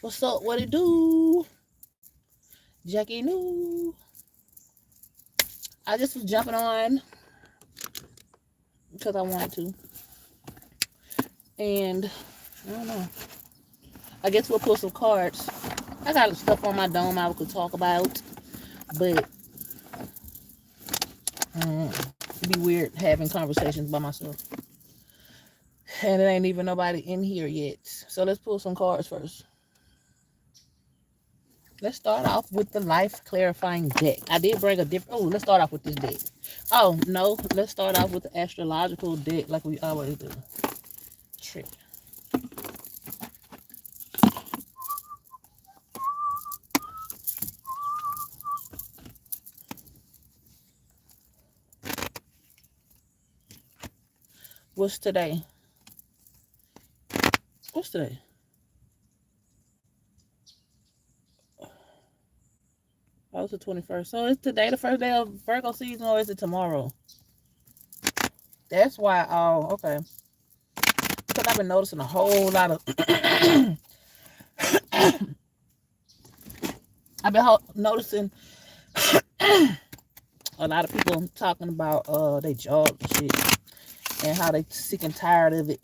What's up? What it do? Jackie New. I just was jumping on because I wanted to. And I don't know. I guess we'll pull some cards. I got stuff on my dome I could talk about. But it'd be weird having conversations by myself. And it ain't even nobody in here yet. So let's pull some cards first. Let's start off with the life clarifying deck. I did bring a different. Oh, let's start off with this deck. Oh, no. Let's start off with the astrological deck like we always do. Trick. What's today? What's today? Oh, it's the 21st. So is today the first day of Virgo season or is it tomorrow? That's why. Oh, okay. Because I've been noticing a whole lot of. I've been noticing a lot of people talking about their job and shit and how they sick and tired of it.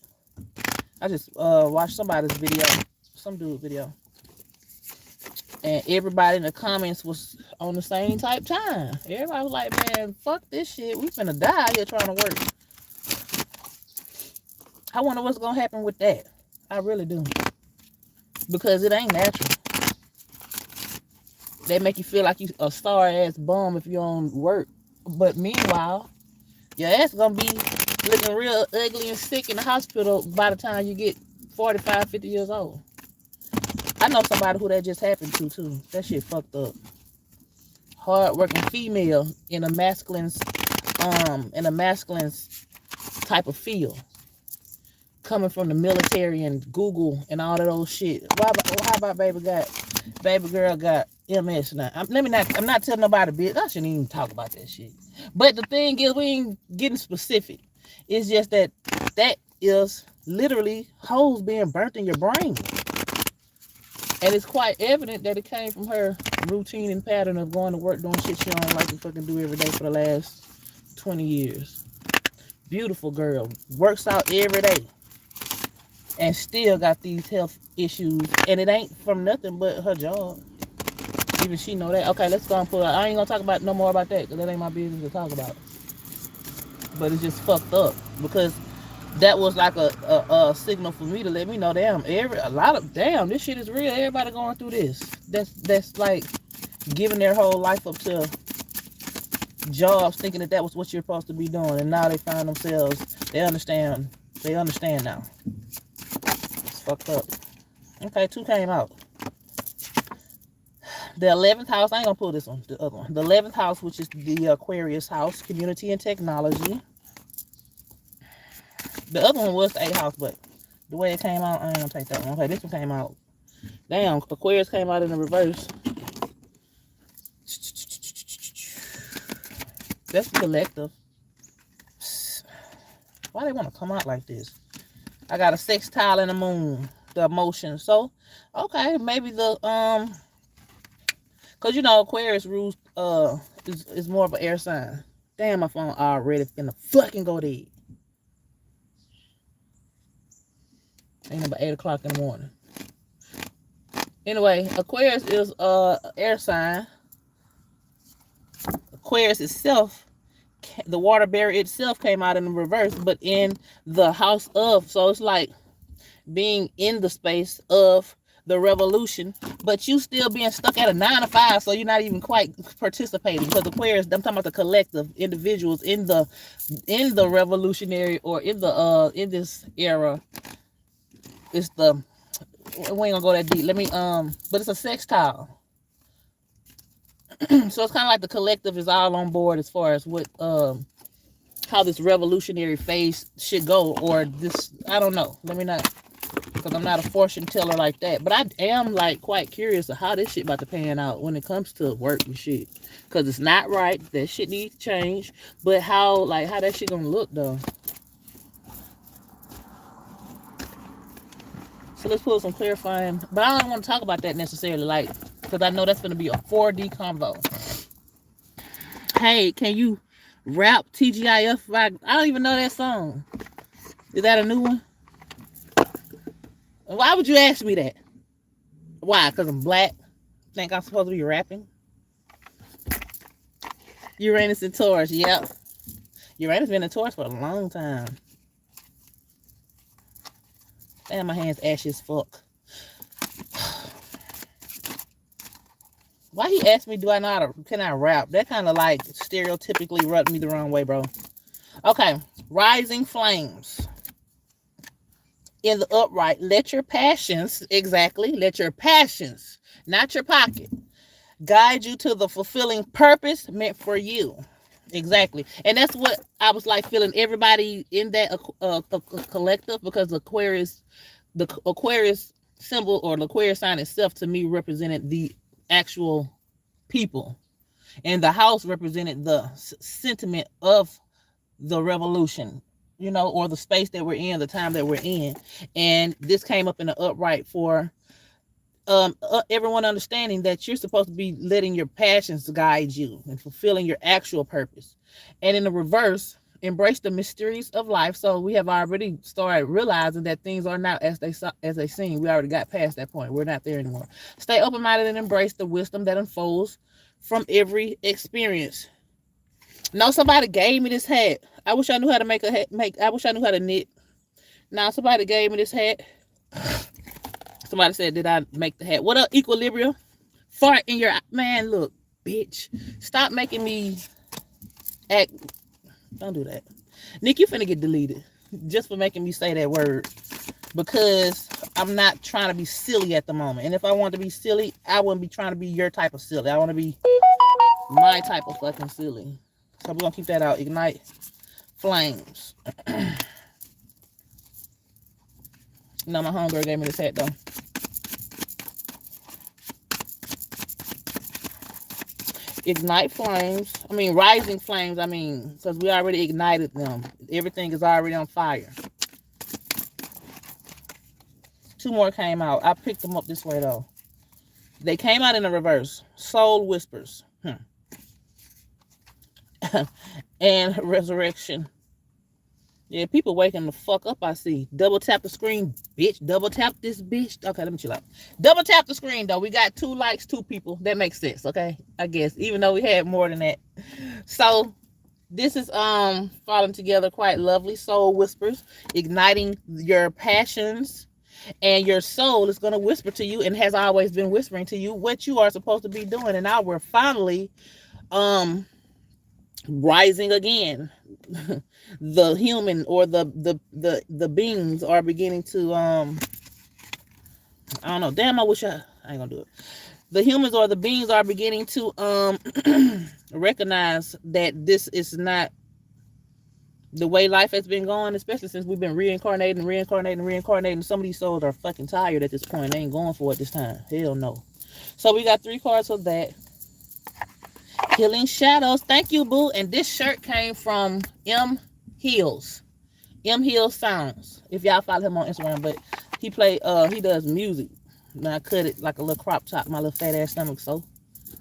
I just watched somebody's video, some dude video, and everybody in the comments was on the same type time. Everybody was like, man, fuck this shit. We finna die here trying to work. I wonder what's gonna happen with that. I really do. Because it ain't natural. They make you feel like you a star ass bum if you don't work. But meanwhile, your ass gonna be looking real ugly and sick in the hospital by the time you get 45, 50 years old. I know somebody who that just happened to too. That shit fucked up. Hard working female in a masculine's type of field. Coming from the military and Google and all of those shit. How about baby girl got MS now? I'm not telling nobody bitch. I shouldn't even talk about that shit. But the thing is, we ain't getting specific. It's just that is literally holes being burnt in your brain. And it's quite evident that it came from her routine and pattern of going to work doing shit she don't like to fucking do every day for the last 20 years. Beautiful girl. Works out every day. And still got these health issues. And it ain't from nothing but her job. Even she know that. Okay, let's go and pull out. I ain't gonna talk about no more about that because that ain't my business to talk about. But it's just fucked up because that was like a signal for me to let me know, damn, this shit is real. Everybody going through this. That's like giving their whole life up to jobs, thinking that was what you're supposed to be doing, and now they find themselves. They understand now. It's fucked up. Okay, 2 came out. The 11th house, I ain't gonna pull this one, the other one. The 11th house, which is the Aquarius house, community and technology. The other one was the 8th house, but the way it came out, I ain't gonna take that one. Okay, this one came out. Damn, Aquarius came out in the reverse. That's the collective. Why they want to come out like this? I got a sextile and a moon. The emotion. So, okay, maybe the cause you know Aquarius rules is more of an air sign. Damn, my phone already finna fucking go dead. Ain't about 8 o'clock in the morning. Anyway, Aquarius is air sign. Aquarius itself, the water barrier itself came out in the reverse, but in the house of, so it's like being in the space of the revolution, but you still being stuck at a 9 to 5, so you're not even quite participating. Because Aquarius, I'm talking about the collective individuals in the revolutionary or in this era. It's the, we ain't gonna go that deep. Let me but it's a sextile. So it's kind of like the collective is all on board as far as what how this revolutionary phase should go, or this, I don't know. Let me not, because I'm not a fortune teller like that. But I am like quite curious of how this shit about to pan out when it comes to work and shit. Because it's not right. That shit needs to change. But how that shit gonna look though? So let's pull some clarifying. But I don't want to talk about that necessarily, like, because I know that's going to be a 4D convo. Hey, can you rap TGIF? I don't even know that song. Is that a new one? Why would you ask me that? Why? Because I'm black? Think I'm supposed to be rapping? Uranus and Taurus, yep. Uranus been in Taurus for a long time. Damn, my hand's ashy as fuck. Why he asked me, do I know how to, can I rap? That kind of like stereotypically rubbed me the wrong way, bro. Okay, rising flames. In the upright, let your passions, exactly, let your passions, not your pocket, guide you to the fulfilling purpose meant for you. Exactly. And that's what I was like feeling everybody in that collective, because the Aquarius symbol or the Aquarius sign itself to me represented the actual people. And the house represented the sentiment of the revolution, you know, or the space that we're in, the time that we're in. And this came up in the upright for everyone understanding that you're supposed to be letting your passions guide you and fulfilling your actual purpose. And in the reverse, embrace the mysteries of life. So we have already started realizing that things are not as they seem. We already got past that point. We're not there anymore. Stay open-minded and embrace the wisdom that unfolds from every experience. No, somebody gave me this hat. I wish I knew how to make a hat. I wish I knew how to knit. Now somebody gave me this hat. Somebody said, did I make the hat? What up, Equilibrium? Fart in your man. Look, bitch. Stop making me act. Don't do that. Nick, you finna get deleted just for making me say that word, because I'm not trying to be silly at the moment. And if I wanted to be silly, I wouldn't be trying to be your type of silly. I want to be my type of fucking silly. So we're gonna keep that out. Ignite flames. No, my homegirl gave me this hat though. Ignite flames. I mean, rising flames. I mean, because we already ignited them. Everything is already on fire. 2 more came out. I picked them up this way though. They came out in the reverse. Soul whispers. And resurrection. Yeah, people waking the fuck up, I see. Double tap the screen, bitch. Double tap this bitch. Okay, let me chill out. Double tap the screen, though. We got 2 likes, 2 people. That makes sense, okay? I guess, even though we had more than that. So, this is falling together quite lovely. Soul whispers, igniting your passions. And your soul is going to whisper to you, and has always been whispering to you, what you are supposed to be doing. And now we're finally rising again. The human or the beings are beginning to I don't know. Damn, I wish I ain't gonna do it. The humans or the beings are beginning to recognize that this is not the way life has been going, especially since we've been reincarnating. Some of these souls are fucking tired at this point. They ain't going for it this time. Hell no. So we got 3 cards of that. Healing Shadows. Thank you, boo. And this shirt came from M Hills. M Hills Sounds. If y'all follow him on Instagram, but he does music. And I cut it like a little crop top, my little fat ass stomach, so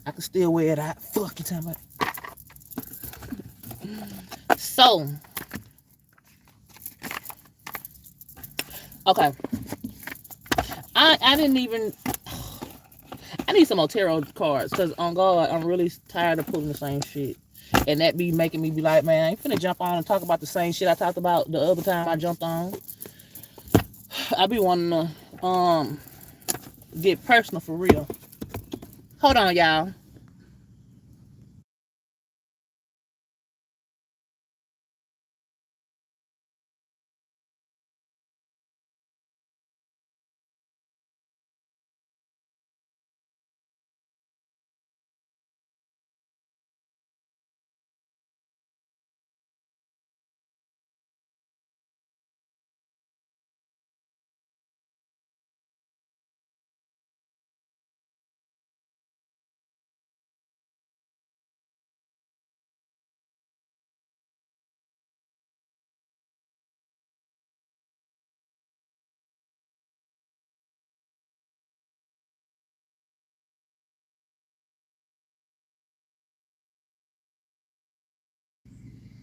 I can still wear it out. Fuck you talking about. So, okay. I didn't even. I need some more tarot cards, because on God, I'm really tired of pulling the same shit. And that be making me be like, man, I ain't finna jump on and talk about the same shit I talked about the other time I jumped on. I be wanting to get personal for real. Hold on, y'all.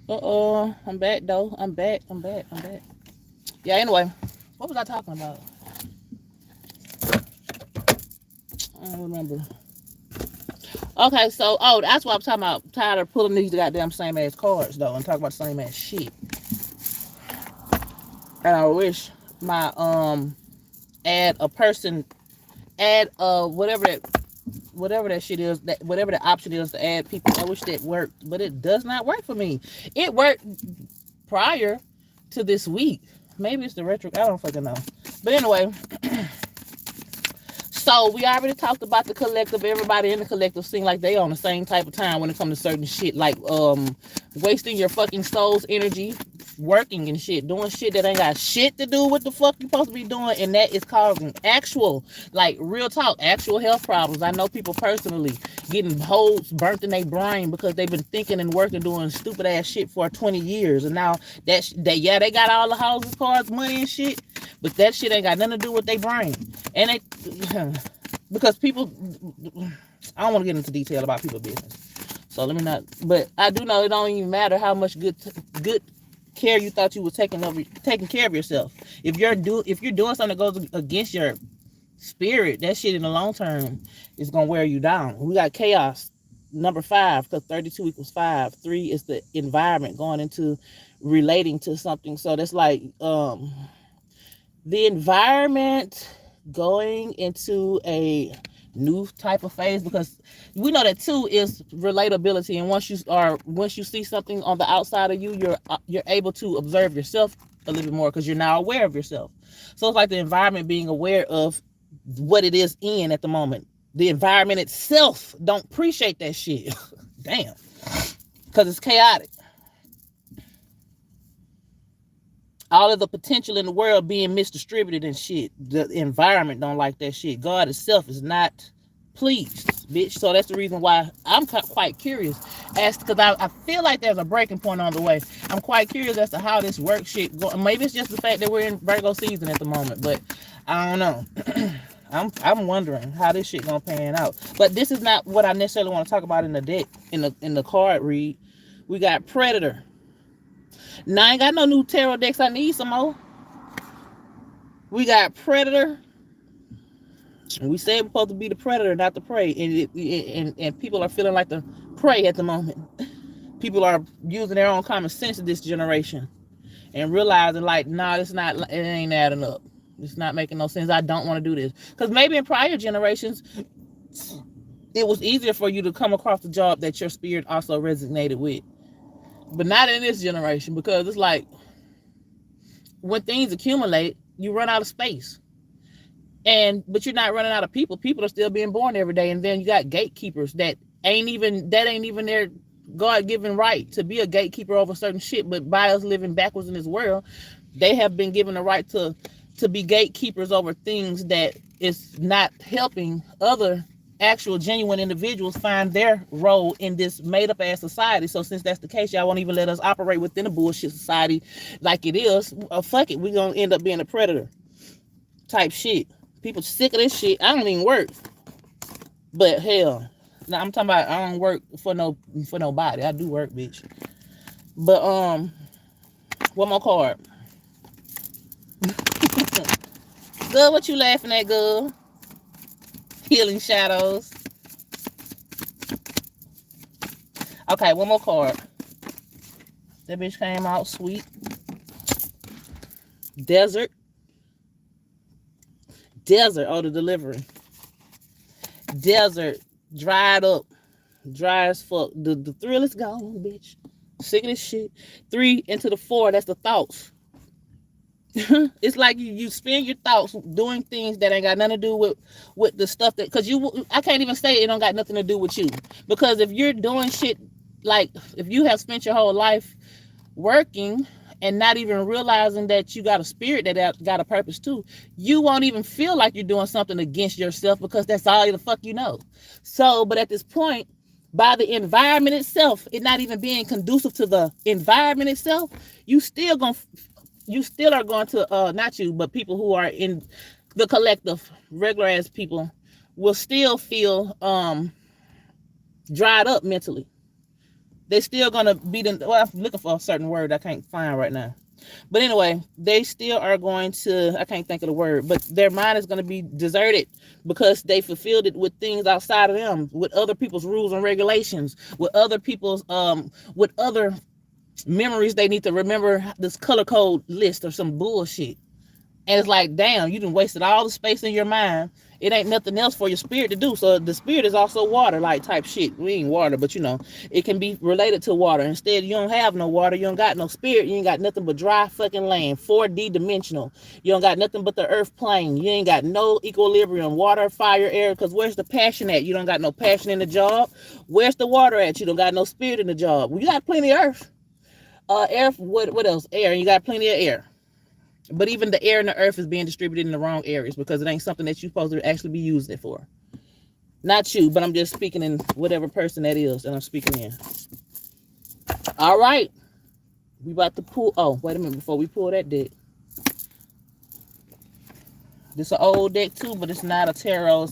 I'm back though. I'm back. Yeah, anyway. What was I talking about? I don't remember. Okay, so that's what I'm talking about. Tired of pulling these goddamn same ass cards though and talking about the same ass shit. And I wish my add whatever that shit is, that whatever the option is to add people. I wish that worked, but it does not work for me. It worked prior to this week. Maybe it's the retro. I don't fucking know. But anyway, so we already talked about the collective. Everybody in the collective seem like they on the same type of time when it comes to certain shit, like wasting your fucking soul's energy working and shit, doing shit that ain't got shit to do with the fuck you supposed to be doing, and that is causing actual, like real talk, actual health problems. I know people personally getting holes burnt in their brain because they've been thinking and working doing stupid ass shit for 20 years, and now yeah, they got all the houses, cars, money and shit, but that shit ain't got nothing to do with their brain. And they because people, I don't want to get into detail about people's business, so let me not, but I do know it don't even matter how much good care you thought you was taking care of yourself. If you're doing something that goes against your spirit, that shit in the long term is gonna wear you down. We got chaos, number 5, because 32 equals 5. 3 is the environment going into relating to something. So that's like the environment going into a new type of phase, because we know that 2 is relatability, and once you see something on the outside of you, you're able to observe yourself a little bit more because you're now aware of yourself. So it's like the environment being aware of what it is in at the moment. The environment itself don't appreciate that shit. Damn, because it's chaotic. All of the potential in the world being misdistributed and shit. The environment don't like that shit. God itself is not pleased, bitch. So that's the reason why I'm quite curious as because I feel like there's a breaking point on the way. I'm quite curious as to how this work shit go. Maybe it's just the fact that we're in Virgo season at the moment, but I don't know. I'm wondering how this shit gonna pan out. But this is not what I necessarily want to talk about in the deck, in the card read. We got Predator. Now I ain't got no new tarot decks. I need some more. We got Predator. And we said we're supposed to be the predator, not the prey. And people are feeling like the prey at the moment. People are using their own common sense in this generation and realizing like, nah, it ain't adding up. It's not making no sense. I don't want to do this. Because maybe in prior generations, it was easier for you to come across the job that your spirit also resonated with. But not in this generation, because it's like when things accumulate, you run out of space. But you're not running out of people. People are still being born every day. And then you got gatekeepers that ain't even their God-given right to be a gatekeeper over certain shit. But by us living backwards in this world, they have been given the right to be gatekeepers over things that is not helping other actual genuine individuals find their role in this made-up ass society. So since that's the case, y'all won't even let us operate within a bullshit society like it is. Fuck it, we're gonna end up being a predator type shit. People sick of this shit. I don't even work, but hell, now I'm talking about I don't work for nobody. I do work, bitch. But one more card. Good, what you laughing at, good? Healing shadows. Okay, one more card. That bitch came out sweet. Desert. Oh, the delivery. Desert. Dried up. Dry as fuck. The thrill is gone, bitch. Sick of this shit. 3 into the 4. That's the thoughts. It's like you spend your thoughts doing things that ain't got nothing to do with the stuff that, because I can't even say it don't got nothing to do with you, because if you're doing shit, like if you have spent your whole life working and not even realizing that you got a spirit that got a purpose too, you won't even feel like you're doing something against yourself, because that's all the fuck you know. So, but at this point, by the environment itself, it not even being conducive to the environment itself, you still are going to, not you, but people who are in the collective, regular ass people, will still feel dried up mentally. They still gonna be the, well, I'm looking for a certain word I can't find right now. But anyway, they still are going to, I can't think of the word, but their mind is going to be deserted because they fulfilled it with things outside of them, with other people's rules and regulations, with other people's, with other memories they need to remember, this color code list or some bullshit. And it's like, damn, you done wasted all the space in your mind. It ain't nothing else for your spirit to do. So the spirit is also water, like type shit. We ain't water, but you know, it can be related to water. Instead, you don't have no water. You don't got no spirit. You ain't got nothing but dry fucking land, 4D dimensional. You don't got nothing but the earth plane. You ain't got no equilibrium, water, fire, air. Because where's the passion at? You don't got no passion in the job. Where's the water at? You don't got no spirit in the job. Well, you got plenty of earth. Air, what else? Air. You got plenty of air. But even the air and the earth is being distributed in the wrong areas because it ain't something that you're supposed to actually be using it for. Not you, but I'm just speaking in whatever person that is that I'm speaking in. All right. We about to pull. Oh, wait a minute before we pull that deck. This is an old deck too, but it's not a tarot.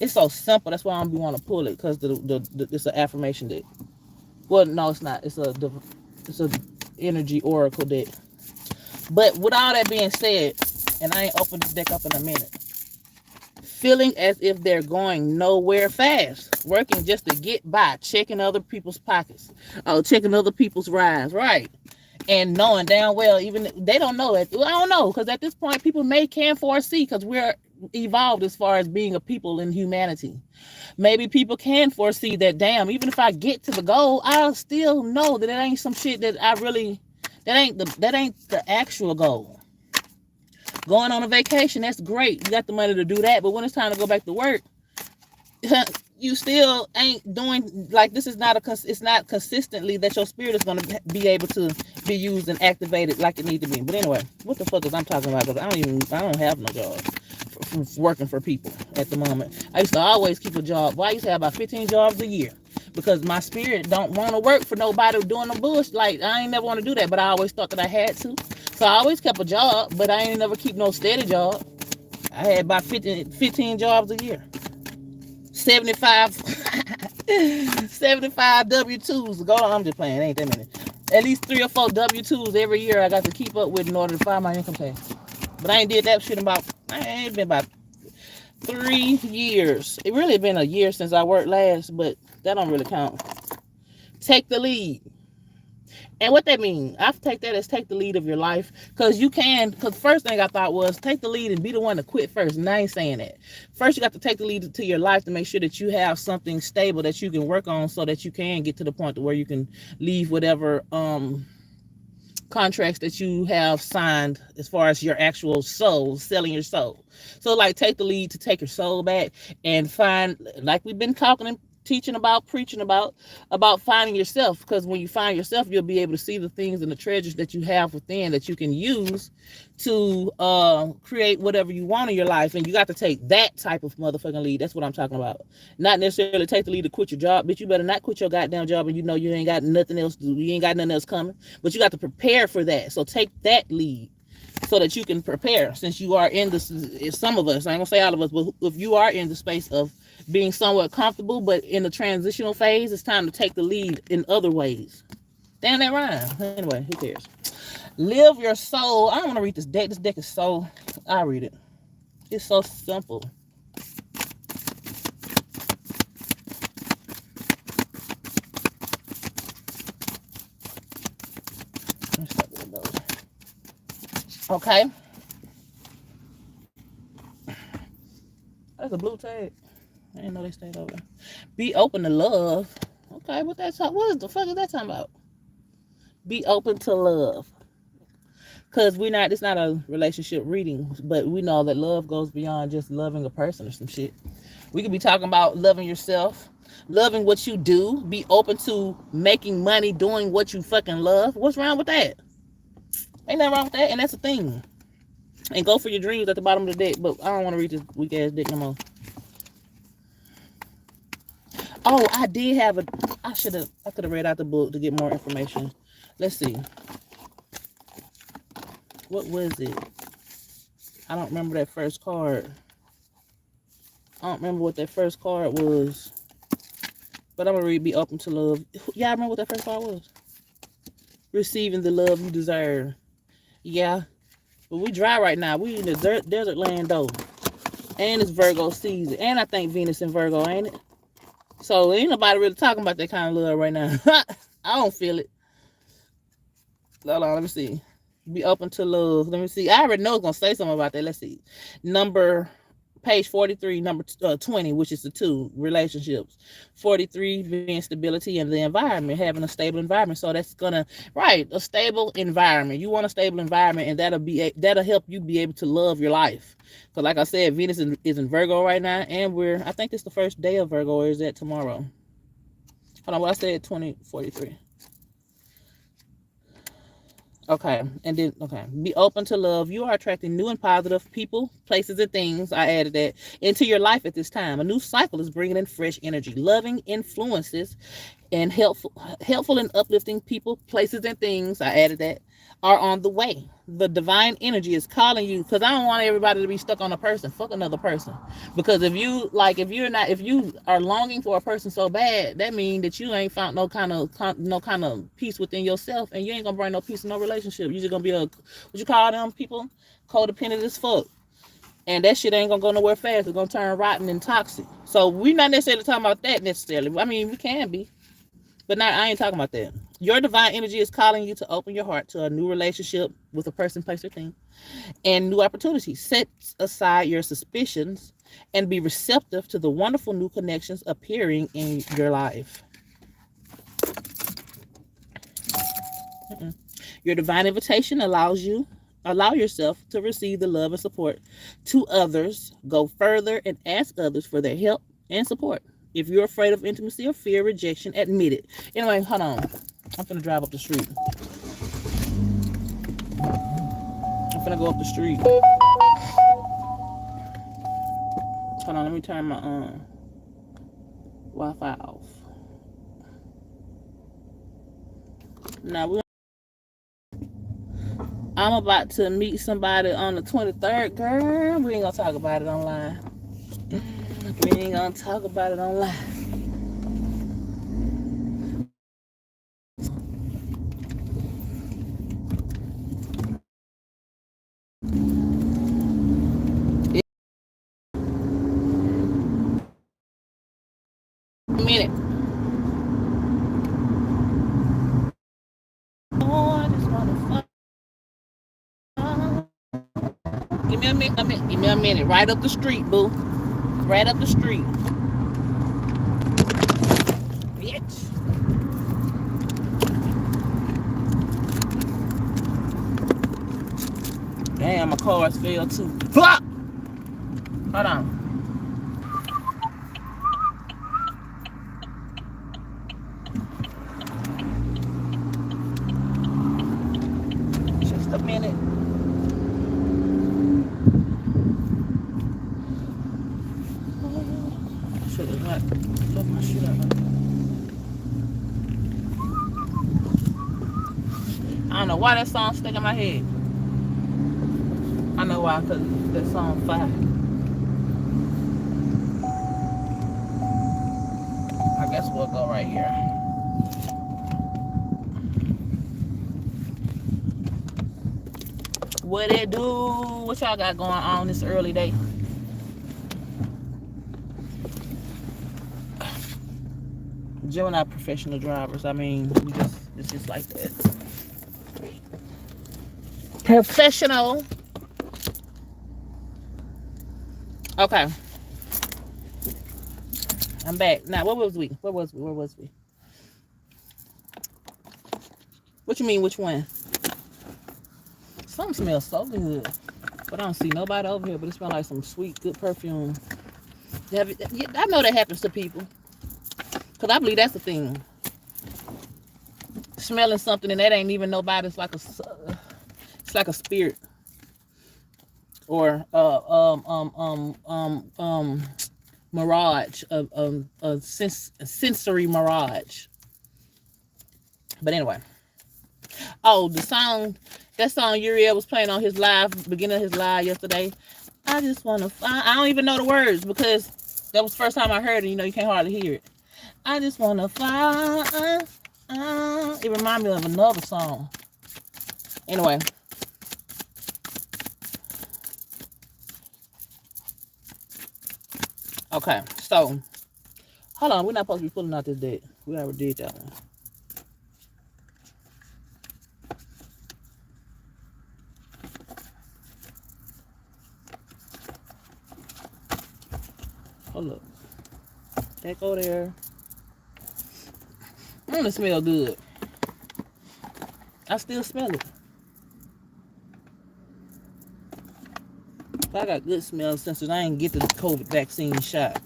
It's so simple. That's why I don't want to pull it because it's an affirmation deck. Well, no, it's not. It's a energy oracle deck. But with all that being said, and I ain't opened this deck up in a minute, feeling as if they're going nowhere fast, working just to get by, checking other people's pockets, checking other people's rides, right? And knowing damn well, even they don't know that. Well, I don't know, because at this point, people can foresee, because we're evolved as far as being a people in humanity. Maybe people can foresee that, damn, even if I get to the goal, I'll still know that it ain't some shit that I really... That ain't the actual goal. Going on a vacation, that's great. You got the money to do that. But when it's time to go back to work, you still ain't doing, like, this is not it's not consistently that your spirit is going to be able to be used and activated like it needs to be. But anyway, what the fuck is I'm talking about? Because I don't have no job from working for people at the moment. I used to always keep a job. Well, I used to have about 15 jobs a year. Because my spirit don't want to work for nobody doing no bullshit. Like, I ain't never want to do that, but I always thought that I had to. So I always kept a job, but I ain't never keep no steady job. I had about 15 jobs a year. 75 W-2s. Go on, I'm just playing. Ain't that many. At least 3 or 4 W-2s every year I got to keep up with in order to file my income tax. But I ain't did that shit ain't been about 3 years. It really been a year since I worked last, but that don't really count. Take the lead. And what that means, I take that as take the lead of your life. Because first thing I thought was take the lead and be the one to quit first. And I ain't saying that. First, you got to take the lead to your life to make sure that you have something stable that you can work on so that you can get to the point to where you can leave whatever contracts that you have signed as far as your actual soul, selling your soul. So like take the lead to take your soul back and find, like we've been talking and teaching about, preaching about finding yourself. Because when you find yourself, you'll be able to see the things and the treasures that you have within that you can use to create whatever you want in your life. And you got to take that type of motherfucking lead. That's what I'm talking about. Not necessarily take the lead to quit your job, bitch. You better not quit your goddamn job and you know you ain't got nothing else to do. You ain't got nothing else coming. But you got to prepare for that. So take that lead so that you can prepare. Since you are in this, some of us, I ain't gonna say all of us, but if you are in the space of being somewhat comfortable, but in the transitional phase, it's time to take the lead in other ways. Damn, that rhyme. Anyway, who cares? Live your soul. I don't want to read this deck. This deck is so... I'll read it. It's so simple. Let me start with those. Okay. That's a blue tag. I didn't know they stayed over there. Be open to love. Okay, what the fuck is that talking about? Be open to love. Because it's not a relationship reading, but we know that love goes beyond just loving a person or some shit. We could be talking about loving yourself, loving what you do, be open to making money doing what you fucking love. What's wrong with that? Ain't nothing wrong with that, and that's the thing. And go for your dreams at the bottom of the deck, but I don't want to read this weak ass deck no more. Oh, I could have read out the book to get more information. Let's see. What was it? I don't remember that first card. I don't remember what that first card was. But I'm gonna read be open to love. Y'all remember what that first part was? Receiving the love you deserve. Yeah. But we dry right now. We in the desert land though. And it's Virgo season. And I think Venus in Virgo, ain't it? So ain't nobody really talking about that kind of love right now. I don't feel it. Hold on, let me see. Be open to love. Let me see. I already know it's gonna say something about that. Let's see. Page 43, number 20, which is the 2 relationships. 43 being stability in the environment, having a stable environment. So that's gonna a stable environment. You want a stable environment, and that'll help you be able to love your life. Because like I said, Venus is in Virgo right now, and I think it's the first day of Virgo, or is that tomorrow? Hold on, what I said 2043. Okay, and then, be open to love. You are attracting new and positive people, places, and things. I added that into your life at this time. A new cycle is bringing in fresh energy, loving influences, and helpful and uplifting people, places, and things. I added that are on the way. The divine energy is calling you, because I don't want everybody to be stuck on a person. Fuck another person. Because if you are longing for a person so bad, that means that you ain't found no kind of peace within yourself, and you ain't gonna bring no peace in no relationship. You're just gonna be what you call them people, codependent as fuck. And that shit ain't gonna go nowhere fast. It's gonna turn rotten and toxic. So we're not necessarily talking about that necessarily. I mean, we can be, but I ain't talking about that. Your divine energy is calling you to open your heart to a new relationship with a person, place, or thing, and new opportunities. Set aside your suspicions and be receptive to the wonderful new connections appearing in your life. Your divine invitation allow yourself to receive the love and support to others. Go further and ask others for their help and support. If you're afraid of intimacy or fear rejection, admit it. Anyway, hold on. I'm finna drive up the street. I'm finna go up the street. Hold on, let me turn my Wi-Fi off. Now I'm about to meet somebody on the 23rd. Girl, we ain't gonna talk about it online. We ain't gonna talk about it online. A minute. Oh, I just wanna fuck. Give me a minute. Give me a minute. Right up the street, boo. Right up the street. Bitch. Damn, my car's failed too. Fuck! Hold on. Just a minute. Should have not fucked my shit up. I don't know why that song stuck in my head. I know why, because that song fire. I guess we'll go right here. What it do? What y'all got going on this early day? Gemini professional drivers. I mean, it's just like that. Professional. Okay. I'm back. Now, where was we? Where was we? What you mean, which one? Something smells so good. But I don't see nobody over here, but it smells like some sweet, good perfume. I know that happens to people. Because I believe that's the thing. Smelling something and that ain't even nobody. It's like a spirit. Or mirage, a sensory mirage. But anyway. Oh, that song Uriel was playing on his beginning of his live yesterday. I just want to, I don't even know the words because that was the first time I heard it. You know, you can't hardly hear it. I just wanna fly. It reminds me of another song. Anyway. Okay, so hold on. We're not supposed to be pulling out this deck. We already did that one. Hold up. That go there. It smell good. I still smell it. But I got good smell since I ain't get the COVID vaccine shot.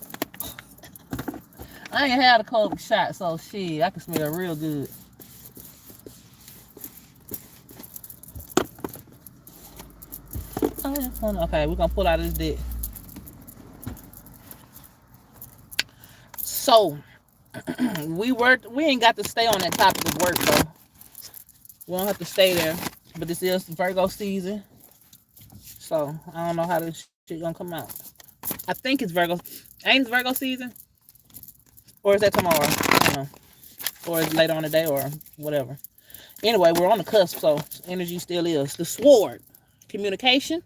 I ain't had a COVID shot, so shit, I can smell real good. Okay, we're gonna pull out this deck. So we ain't got to stay on that topic of work though. We don't have to stay there. But this is Virgo season. So I don't know how this shit gonna come out. I think it's Virgo. Ain't it Virgo season? Or is that tomorrow? I don't know. Or is it later on the day or whatever. Anyway, we're on the cusp, so energy still is. The sword. Communication.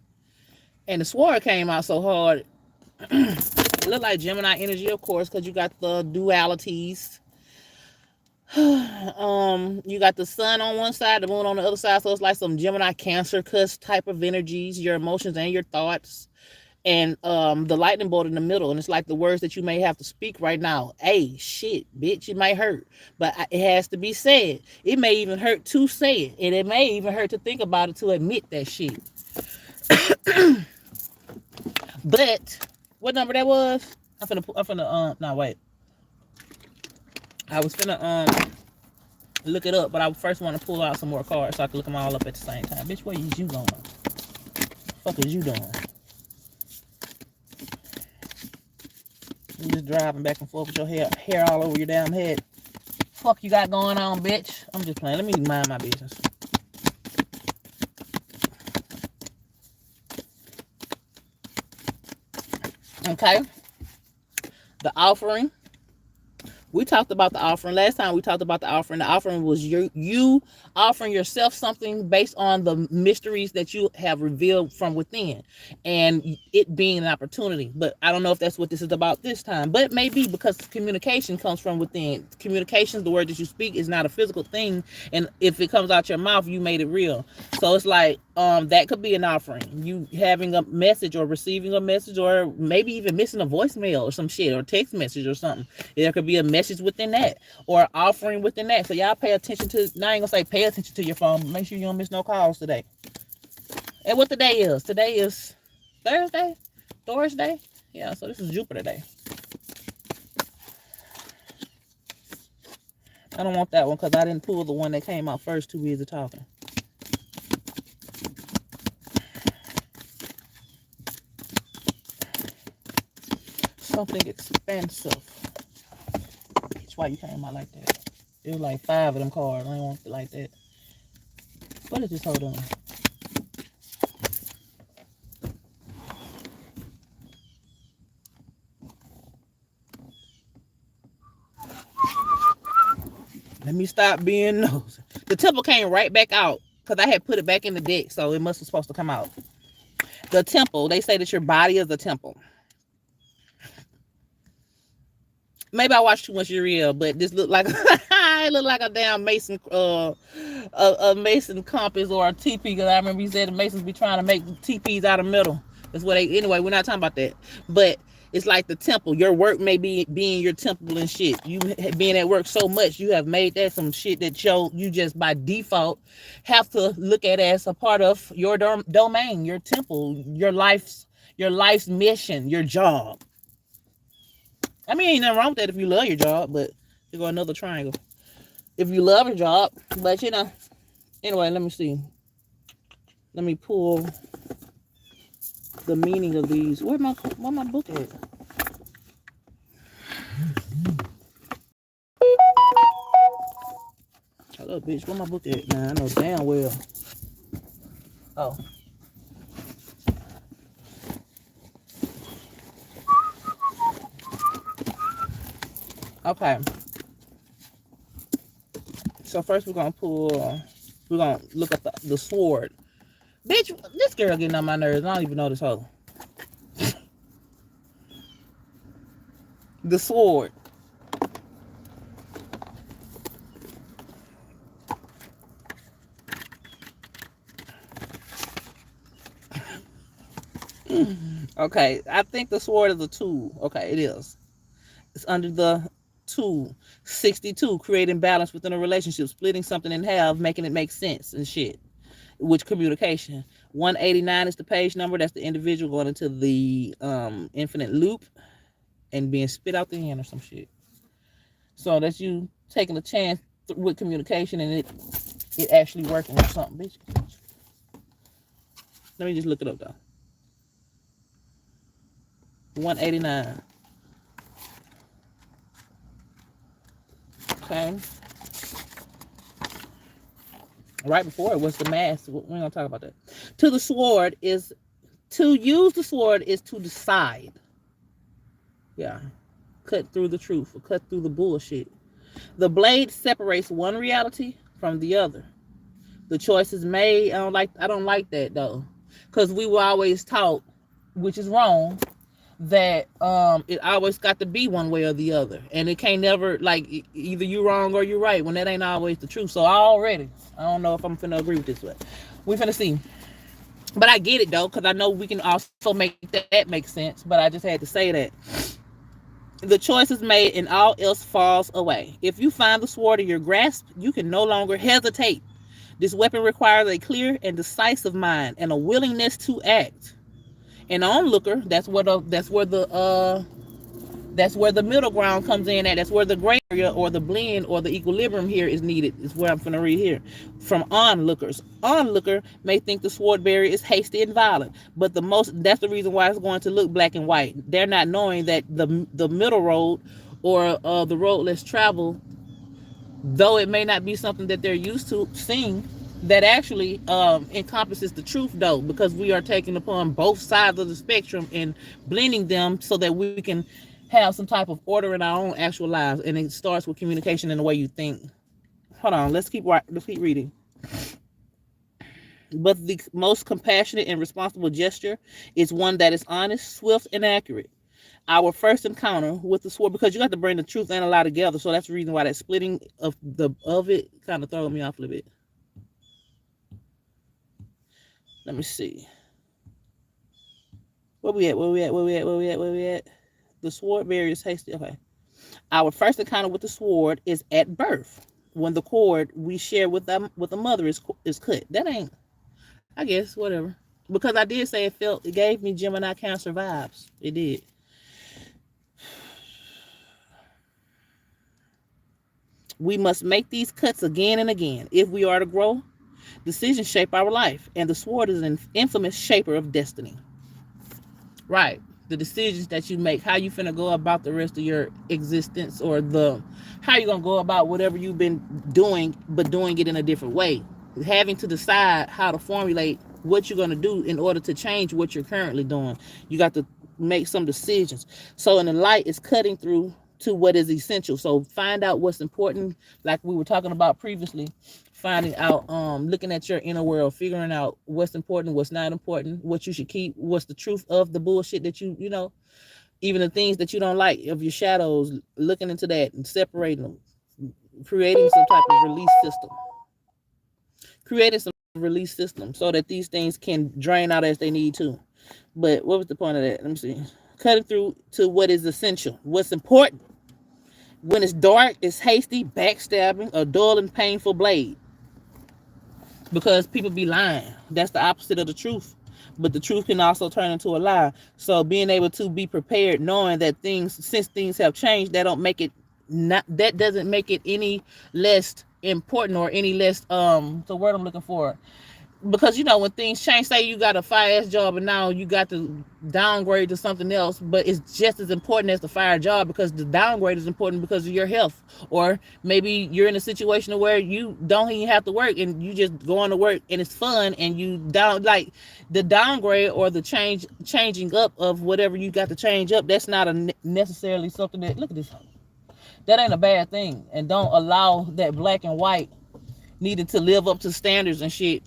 And the sword came out so hard. It looked like Gemini energy, of course, because you got the dualities. You got the sun on one side, the moon on the other side, so it's like some Gemini Cancer cusp type of energies, your emotions and your thoughts, and the lightning bolt in the middle, and it's like the words that you may have to speak right now. Hey, shit, bitch, it might hurt, but it has to be said. It may even hurt to say it, and it may even hurt to think about it, to admit that shit. But what number that was? I'm finna no, wait. I was finna look it up, but I first want to pull out some more cards so I can look them all up at the same time. Bitch, what is you going? Fuck is you doing? You just driving back and forth with your hair all over your damn head. Fuck you got going on, bitch? I'm just playing. Let me mind my business. Okay. The offering. We talked about the offering. Last time we talked about the offering. The offering was you offering yourself something based on the mysteries that you have revealed from within, and it being an opportunity. But I don't know if that's what this is about this time. But it may be, because communication comes from within. Communication, the word that you speak, is not a physical thing, and if it comes out your mouth, you made it real. So it's like that could be an offering. You having a message or receiving a message, or maybe even missing a voicemail or some shit, or text message or something. There could be a message within that, or offering within that. So y'all pay attention to, now I ain't gonna say pay attention to your phone, but make sure you don't miss no calls today. And what the day is? Today is Thursday? Yeah, so this is Jupiter Day. I don't want that one because I didn't pull the one that came out first, too busy talking. Something expensive. That's why you came out like that. It was like 5 of them cards. I don't want it like that. What is this? Hold on. Let me stop being nosy. The temple came right back out because I had put it back in the deck, so it must have supposed to come out. The temple, they say that your body is the temple. Maybe I watched too much Uriel, but this looked like it looked like a damn Mason, a Mason compass or a teepee. Because I remember you said the Masons be trying to make teepees out of metal. That's what they. Anyway, we're not talking about that. But it's like the temple. Your work may be being your temple and shit. You being at work so much, you have made that some shit that you just by default have to look at as a part of your domain, your temple, your life's mission, your job. I mean, ain't nothing wrong with that if you love your job, but you go another triangle. If you love your job, but you know. Anyway, let me see. Let me pull the meaning of these. Where my book at? Hello, bitch. Where my book at? Nah, I know damn well. Oh. Okay. So first we're gonna look at the sword. Bitch, this girl getting on my nerves. I don't even know this hoe. The sword. Okay, I think the sword is a tool. Okay, it is. It's under the tool. 62, creating balance within a relationship, splitting something in half, making it make sense and shit. Which communication. 189 is the page number. That's the individual going into the infinite loop and being spit out the end or some shit. So that's you taking a chance with communication and it actually working or something, bitch. Let me just look it up though. 189. Okay. Right before it was the mask. We're gonna talk about that. To the sword is to use the sword is to decide. Yeah. Cut through the truth or cut through the bullshit. The blade separates one reality from the other. The choice is made. I don't like that though. Because we were always taught, which is wrong, that it always got to be one way or the other. And it can't never, like, either you wrong or you right, when that ain't always the truth. So I don't know if I'm finna agree with this one. We finna see. But I get it though, because I know we can also make that make sense. But I just had to say that. The choice is made and all else falls away. If you find the sword in your grasp, you can no longer hesitate. This weapon requires a clear and decisive mind and a willingness to act. An onlooker, that's where the middle ground comes in at. That's where the gray area or the blend or the equilibrium here is needed. Is where I'm gonna read here. From onlookers. Onlooker may think the sword bearer is hasty and violent, but that's the reason why it's going to look black and white. They're not knowing that the middle road or the road less traveled, though it may not be something that they're used to seeing, that actually encompasses the truth though, because we are taking upon both sides of the spectrum and blending them so that we can have some type of order in our own actual lives. And it starts with communication and the way you think. Hold on, let's keep reading. But the most compassionate and responsible gesture is one that is honest, swift, and accurate. Our first encounter with the sword, because you got to bring the truth and a lie together, so that's the reason why that splitting of it kind of throws me off a little bit. Let me see. Where we at? The sword bearer is hasty. Okay. Our first encounter with the sword is at birth, when the cord we share with the mother is cut. That ain't, I guess, whatever. Because I did say it gave me Gemini Cancer vibes. It did. We must make these cuts again and again if we are to grow. Decisions shape our life, and the sword is an infamous shaper of destiny. Right. The decisions that you make, how you finna go about the rest of your existence, or how you gonna go about whatever you've been doing, but doing it in a different way. Having to decide how to formulate what you're gonna do in order to change what you're currently doing. You got to make some decisions. So in the light, it's cutting through to what is essential. So find out what's important, like we were talking about previously. Finding out, looking at your inner world, figuring out what's important, what's not important, what you should keep, what's the truth of the bullshit that you know, even the things that you don't like, of your shadows, looking into that and separating them, creating some type of release system so that these things can drain out as they need to. But what was the point of that? Let me see. Cutting through to what is essential, what's important. When it's dark, it's hasty, backstabbing, a dull and painful blade. Because people be lying. That's the opposite of the truth. But the truth can also turn into a lie. So being able to be prepared, knowing that since things have changed, that doesn't make it any less important or any less the word I'm looking for. Because when things change, say you got a fire job and now you got to downgrade to something else, but it's just as important as the fire job, because the downgrade is important because of your health. Or maybe you're in a situation where you don't even have to work and you just going to work and it's fun, and you like the downgrade or the changing up of whatever you got to change up. That's not necessarily something that, look at this. That ain't a bad thing. And don't allow that black and white needed to live up to standards and shit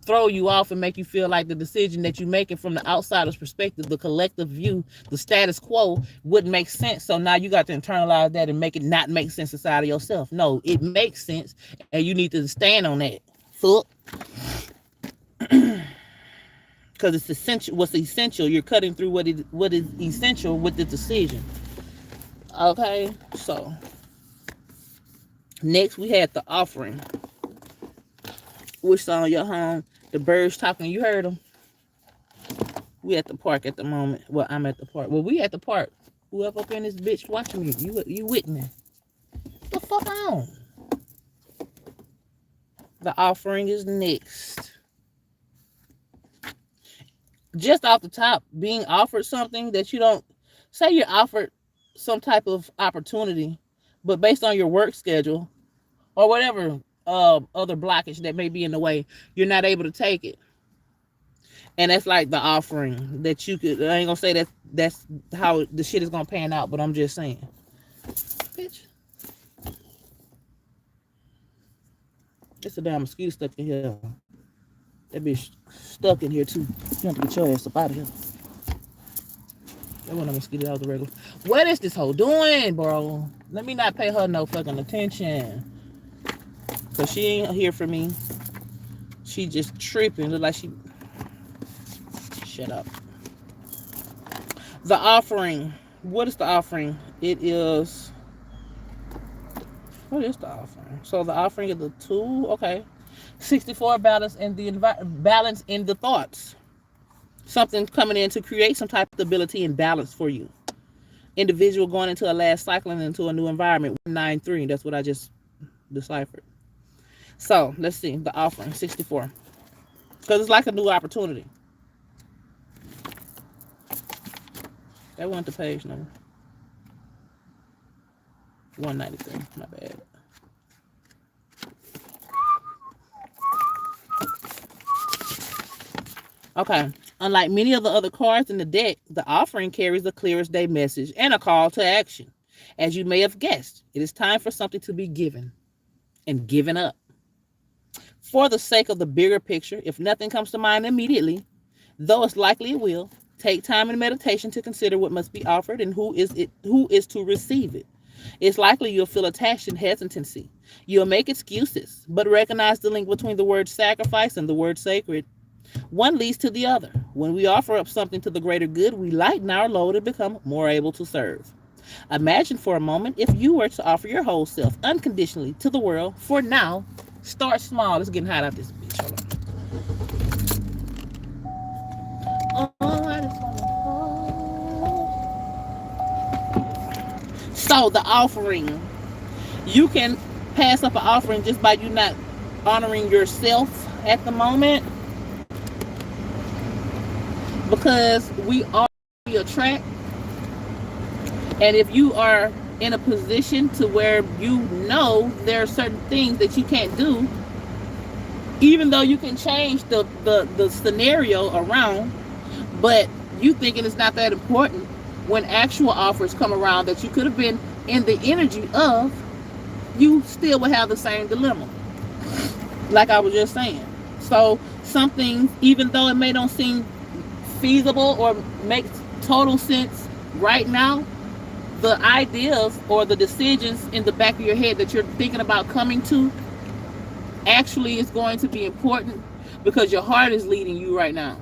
throw you off and make you feel like the decision that you're making from the outsider's perspective, the collective view, the status quo wouldn't make sense. So now you got to internalize that and make it not make sense inside of yourself. No, it makes sense, and you need to stand on that. Fuck. Because it's essential. What's essential? You're cutting through what is essential with the decision. Okay, so next we had the offering. Which song your home? The birds talking. You heard them. We at the park at the moment. Well, I'm at the park. Well, we at the park. Whoever up in this bitch watching me, you with me? What the fuck on? The offering is next. Just off the top, being offered something that you don't say you're offered some type of opportunity, but based on your work schedule or whatever other blockage that may be in the way, you're not able to take it. And that's like the offering that you could. I ain't gonna say that's how the shit is gonna pan out, but I'm just saying. Bitch. It's a damn mosquito stuck in here. That bitch stuck in here too. You have to get your ass up out of here. That wasn't a mosquito, that was a regular. What is this hoe doing, bro? Let me not pay her no fucking attention. Cause she ain't here for me. She just tripping. Look like she... Shut up. The offering. What is the offering? It is... What is the offering? So the offering is the tool. Okay. 64, balance in the balance in the thoughts. Something coming in to create some type of stability and balance for you. Individual going into a last cycle and into a new environment. 193. That's what I just deciphered. So let's see the offering 64, because it's like a new opportunity. That wasn't the page number. 193. My bad. Okay. Unlike many of the other cards in the deck, the offering carries the clearest day message and a call to action. As you may have guessed, it is time for something to be given and given up. For the sake of the bigger picture, if nothing comes to mind immediately, though it's likely it will, take time in meditation to consider what must be offered and who is to receive it. It's likely you'll feel attached and hesitancy. You'll make excuses, but recognize the link between the word sacrifice and the word sacred. One leads to the other. When we offer up something to the greater good, we lighten our load and become more able to serve. Imagine for a moment if you were to offer your whole self unconditionally to the world. For now, start small. It's getting hot out this bitch. Hold on. I just wanna... So the offering, you can pass up an offering just by you not honoring yourself at the moment, because we attract. And if you are in a position to where you know there are certain things that you can't do, even though you can change the scenario around, but you thinking it's not that important, when actual offers come around that you could have been in the energy of, you still would have the same dilemma, like I was just saying. So some things, even though it may not seem feasible or make total sense right now, the ideas or the decisions in the back of your head that you're thinking about coming to actually is going to be important, because your heart is leading you right now.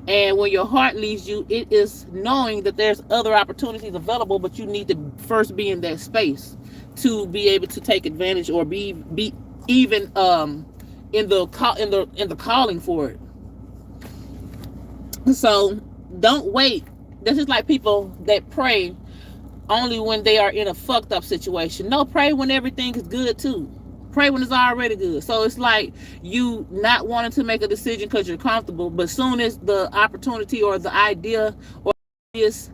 And when your heart leads you, it is knowing that there's other opportunities available, but you need to first be in that space to be able to take advantage or be even in the calling for it. So don't wait. This is like people that pray only when they are in a fucked up situation. No, pray when everything is good too. Pray when it's already good. So it's like you not wanting to make a decision because you're comfortable, but soon as the opportunity or the idea or this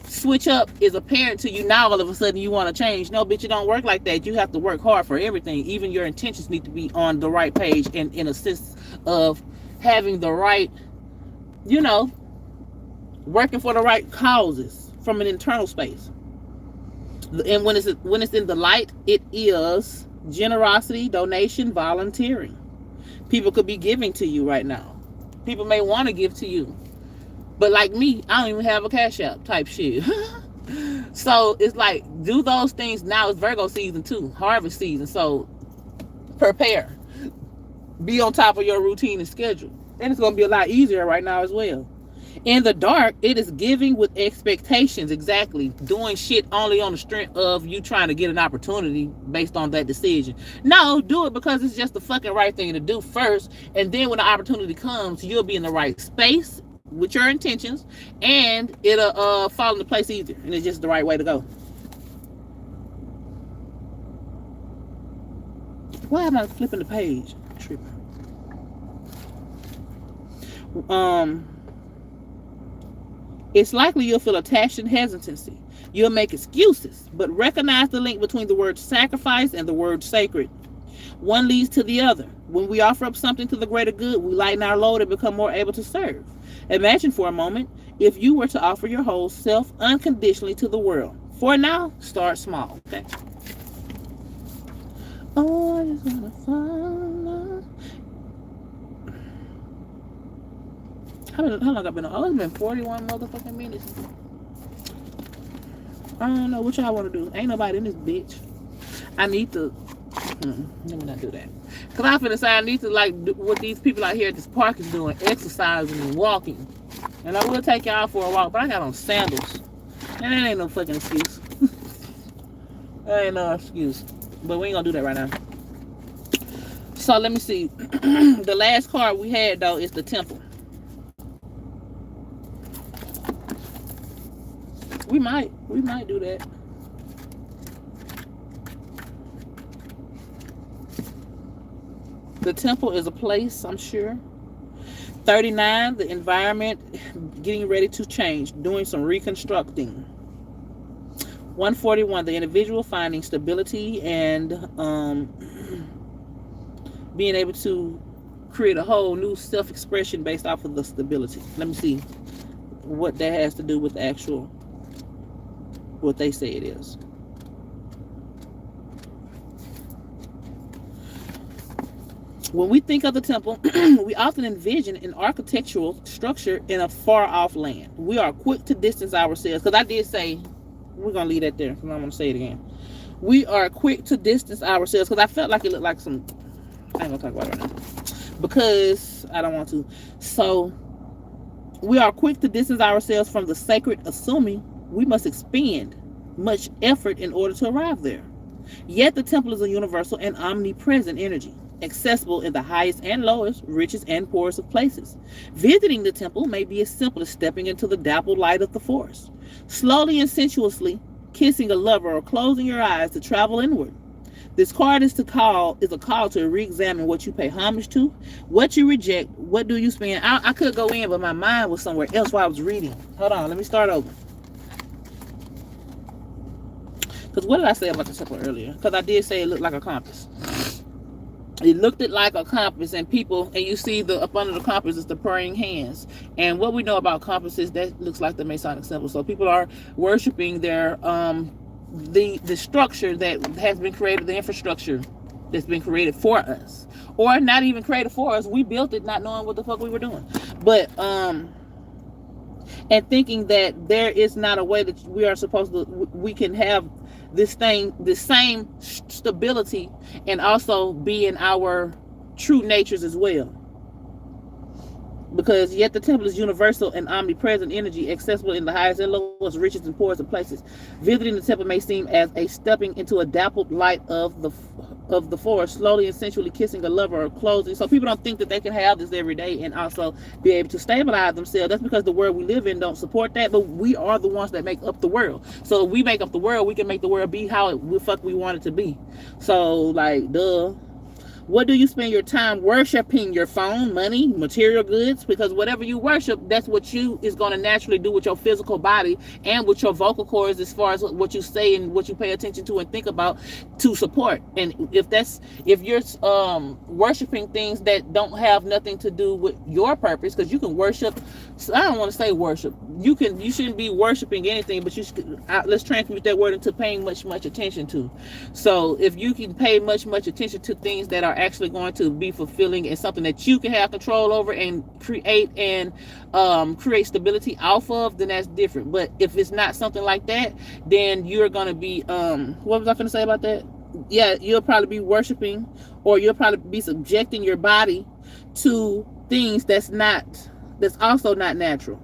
switch up is apparent to you, now all of a sudden you want to change. No, bitch, it don't work like that. You have to work hard for everything. Even your intentions need to be on the right page, and in a sense of having the right, working for the right causes from an internal space. And when it's in the light, it is generosity, donation, volunteering. People could be giving to you right now. People may want to give to you. But like me, I don't even have a Cash App type shit. So it's like, do those things now. It's Virgo season too, harvest season. So prepare. Be on top of your routine and schedule. And it's going to be a lot easier right now as well. In the dark, it is giving with expectations. Exactly. Doing shit only on the strength of you trying to get an opportunity based on that decision. No, do it because it's just the fucking right thing to do first. And then when the opportunity comes, you'll be in the right space with your intentions, and it'll fall into place easier. And it's just the right way to go. Why am I flipping the page? Tripping. It's likely you'll feel attached and hesitancy. You'll make excuses, but recognize the link between the word sacrifice and the word sacred. One leads to the other. When we offer up something to the greater good, we lighten our load and become more able to serve. Imagine for a moment if you were to offer your whole self unconditionally to the world. For now, start small. Okay. Oh, I just wanna follow. How long have I been on? Oh, it's been 41 motherfucking minutes. I don't know what y'all want to do. Ain't nobody in this bitch. I need to. Let me not do that. Because I finna say I need to like do what these people out here at this park is doing, exercising and walking. And I will take y'all for a walk, but I got on sandals. And that ain't no fucking excuse. That ain't no excuse. But we ain't gonna do that right now. So let me see. The last card we had though is the Temple. We might do that. The Temple is a place, I'm sure. 39, the environment getting ready to change, doing some reconstructing. 141, the individual finding stability and being able to create a whole new self-expression based off of the stability. Let me see what that has to do with the actual, what they say it is. When we think of the temple, we often envision an architectural structure in a far-off land. We are quick to distance ourselves, because I did say, we're going to leave that there, because I'm going to say it again. We are quick to distance ourselves, because I felt like it looked like some, I ain't going to talk about it right now, because I don't want to. So, we are quick to distance ourselves from the sacred, assuming we must expend much effort in order to arrive there. Yet the temple is a universal and omnipresent energy, accessible in the highest and lowest, richest and poorest of places. Visiting the temple may be as simple as stepping into the dappled light of the forest, slowly and sensuously kissing a lover, or closing your eyes to travel inward. This card is a call to re-examine what you pay homage to, what you reject, what do you spend. I could go in, but my mind was somewhere else while I was reading. Hold on, let me start over. Because what did I say about the temple earlier? Because I did say it looked like a compass. It looked like a compass, and you see up under the compass is the praying hands. And what we know about compasses, that looks like the Masonic symbol. So people are worshiping their the structure that has been created, the infrastructure that's been created for us, or not even created for us. We built it not knowing what the fuck we were doing, but and thinking that there is not a way that we can have this same stability and also be in our true natures as well. Because yet the temple is universal and omnipresent energy, accessible in the highest and lowest, richest and poorest of places. Visiting the temple may seem as a stepping into a dappled light of the forest, slowly and sensually kissing a lover, or closing. So people don't think that they can have this every day and also be able to stabilize themselves. That's because the world we live in don't support that, but we are the ones that make up the world. So if we make up the world, we can make the world be how we want it to be. So like, duh. What do you spend your time worshiping? Your phone, money, material goods? Because whatever you worship, that's what you is going to naturally do with your physical body and with your vocal cords, as far as what you say and what you pay attention to and think about to support. And if you're worshiping things that don't have nothing to do with your purpose, because you can worship, I don't want to say worship, you shouldn't be worshiping anything, but let's transmute that word into paying much attention to. So if you can pay much attention to things that are actually going to be fulfilling and something that you can have control over and create stability off of, then that's different. But if it's not something like that, then you're going to be what was I going to say about that? Yeah, you'll probably be worshiping, or you'll probably be subjecting your body to things that's also not natural.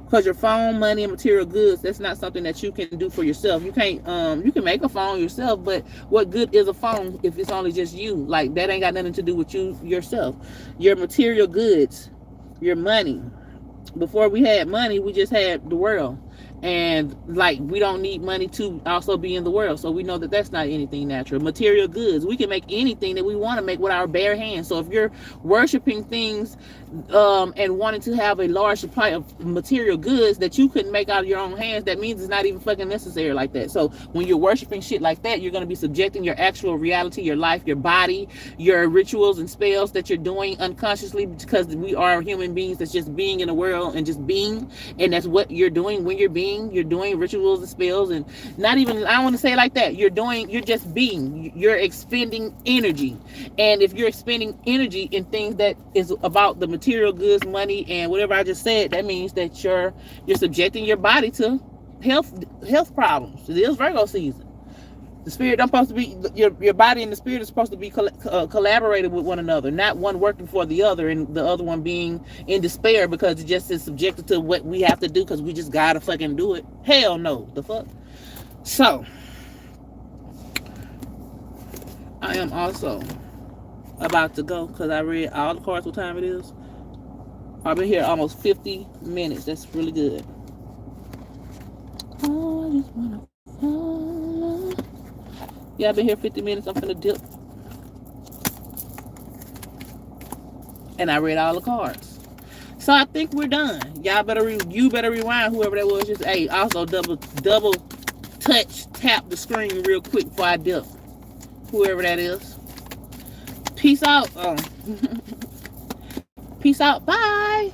Because your phone, money, and material goods, that's not something that you can do for yourself. You can't, you can make a phone yourself, but what good is a phone if it's only just you? Like, that ain't got nothing to do with you yourself. Your material goods, your money. Before we had money, we just had the world. And like, we don't need money to also be in the world. So we know that that's not anything natural. Material goods, we can make anything that we want to make with our bare hands. So if you're worshiping things and wanting to have a large supply of material goods that you couldn't make out of your own hands, that means it's not even fucking necessary like that. So when you're worshiping shit like that, you're going to be subjecting your actual reality, your life, your body, your rituals and spells that you're doing unconsciously, because we are human beings that's just being in the world and just being. And that's what you're doing when you're being. You're doing rituals and spells, and not even, I don't want to say it like that, you're just being. You're expending energy. And if you're expending energy in things that is about the material goods, money, and whatever I just said, that means that you're subjecting your body to health problems. It is Virgo season. The spirit don't supposed to be, your body and the spirit is supposed to be collaborated with one another, not one working for the other and the other one being in despair because it just is subjected to what we have to do because we just gotta fucking do it. Hell no, the fuck. So I am also about to go because I read all the cards. What time it is? I've been here almost 50 minutes. That's really good. Oh, I just wanna follow. Yeah, I've been here 50 minutes. I'm finna dip. And I read all the cards. So I think we're done. Y'all better rewind, whoever that was. Just, hey, also double tap the screen real quick before I dip. Whoever that is. Peace out. Peace out. Bye.